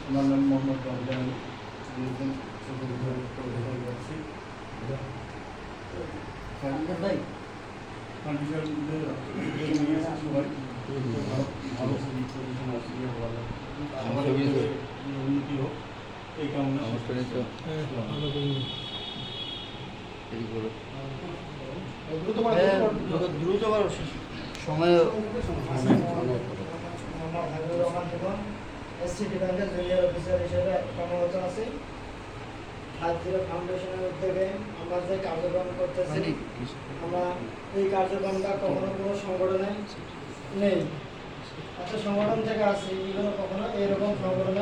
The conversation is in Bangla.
আমার নাম মোহাম্মদ রমজান যাচ্ছি ভাই উন্নতি হোক এই কামনা দ্রুত সময় এসসিটি ব্যাংকের জুনিয়র অফিসার হিসেবে কর্মরত আছি। হাজিরা ফাউন্ডেশনের উদ্যোগে আমরা যে কার্যক্রম করতেছি, আমরা এই কার্যক্রমটা কখনো কোনো সংগঠনে নেই। একটা সংগঠন থেকে আসছি, কখনো এরকম সংগঠনে